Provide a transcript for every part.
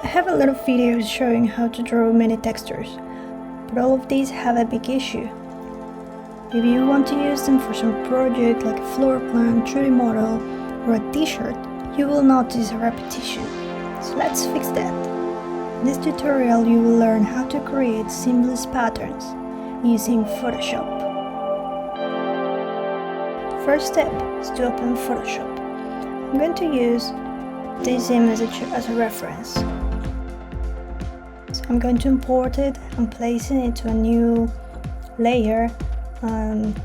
I have a lot of videos showing how to draw many textures, but all of these have a big issue. If you want to use them for some project like a floor plan, 3D model, or a t-shirt, you will notice a repetition. So let's fix that. In this tutorial you will learn how to create seamless patterns using Photoshop. First step is to open Photoshop. I'm going to use this image as a reference. So I'm going to import it and place it into a new layer and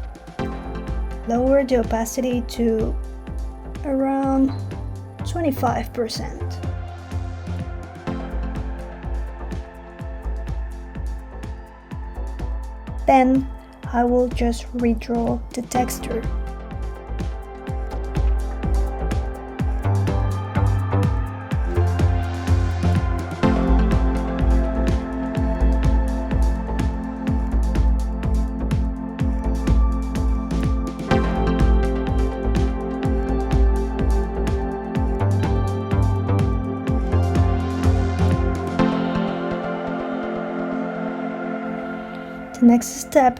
lower the opacity to around 25%. Then I will just redraw the texture. The next step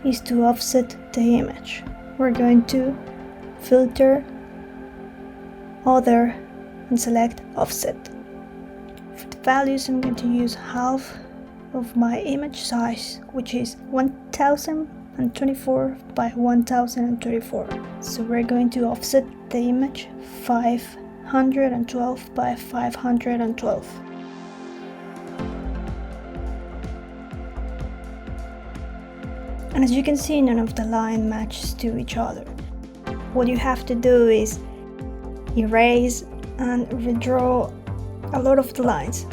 is to offset the image. We're going to filter, other, and select offset. For the values, I'm going to use half of my image size, which is 1024 by 1024. So we're going to offset the image 512 by 512. And as you can see, none of the line matches to each other. What you have to do is erase and redraw a lot of the lines.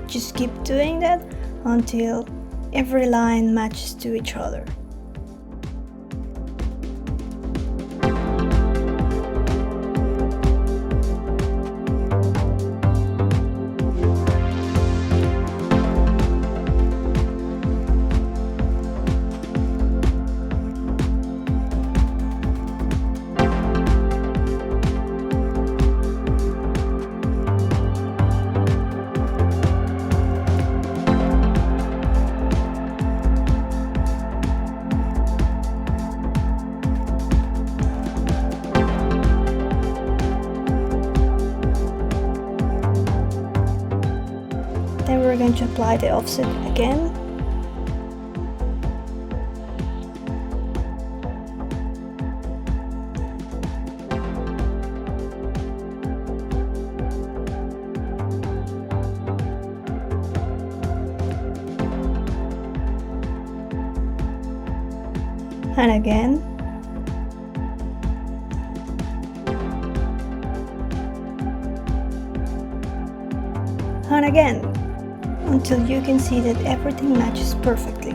Just keep doing that until every line matches to each other. Then we're going to apply the offset again. And again. And again, until you can see that everything matches perfectly.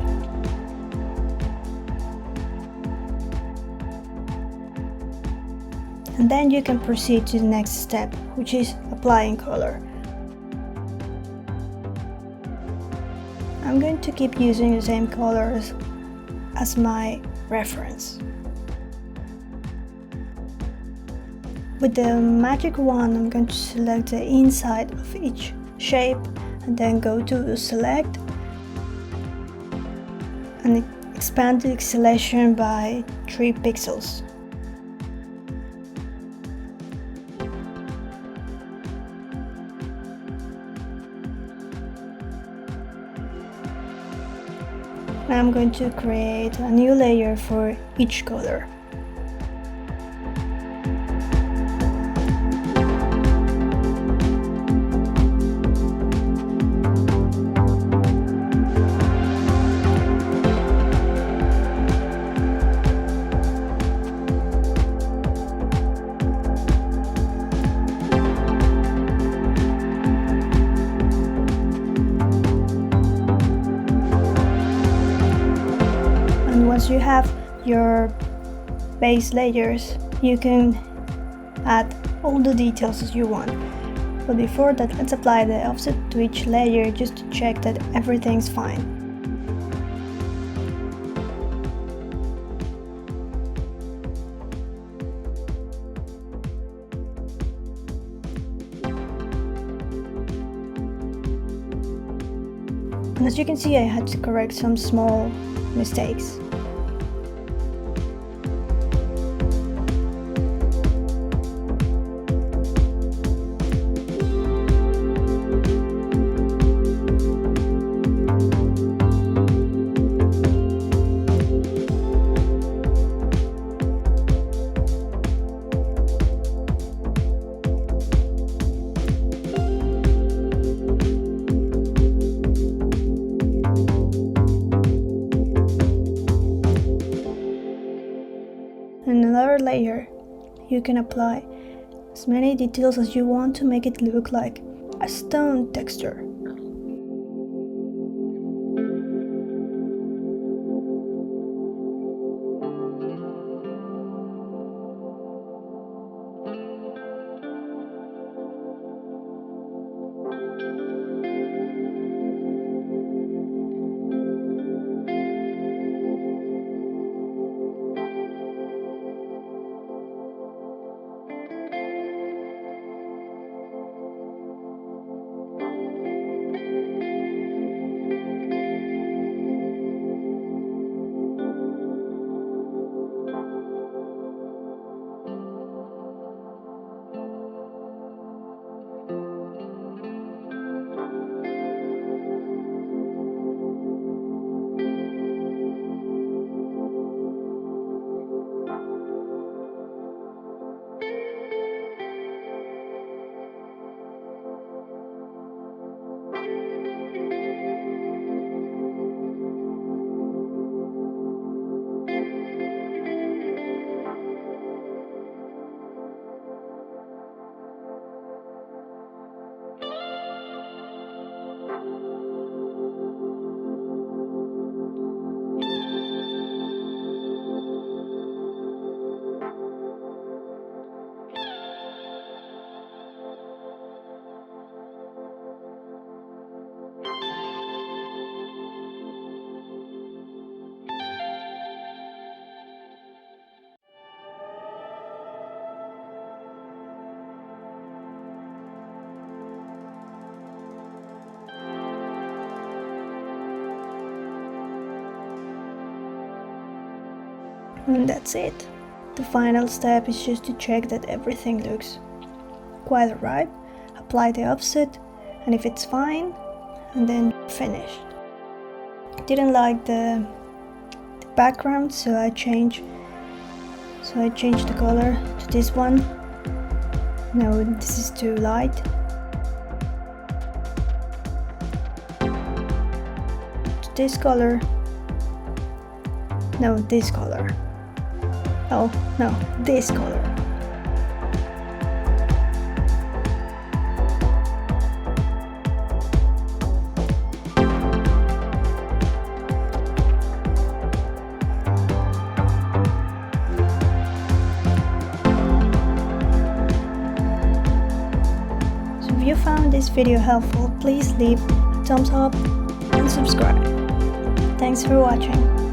And then you can proceed to the next step, which is applying color. I'm going to keep using the same colors as my reference. With the magic wand, I'm going to select the inside of each shape and then go to select and expand the selection by 3 pixels. Now I'm going to create a new layer for each color. Once you have your base layers, you can add all the details as you want. But before that, let's apply the offset to each layer just to check that everything's fine. And as you can see, I had to correct some small mistakes. In another layer, you can apply as many details as you want to make it look like a stone texture. And that's it. The final step is just to check that everything looks quite right, apply the offset, and if it's fine, and then finish. I didn't like the background, so I changed the color to this one. No, this is too light. To this color. No, this color. Oh, no, this color. So if you found this video helpful, please leave a thumbs up and subscribe. Thanks for watching.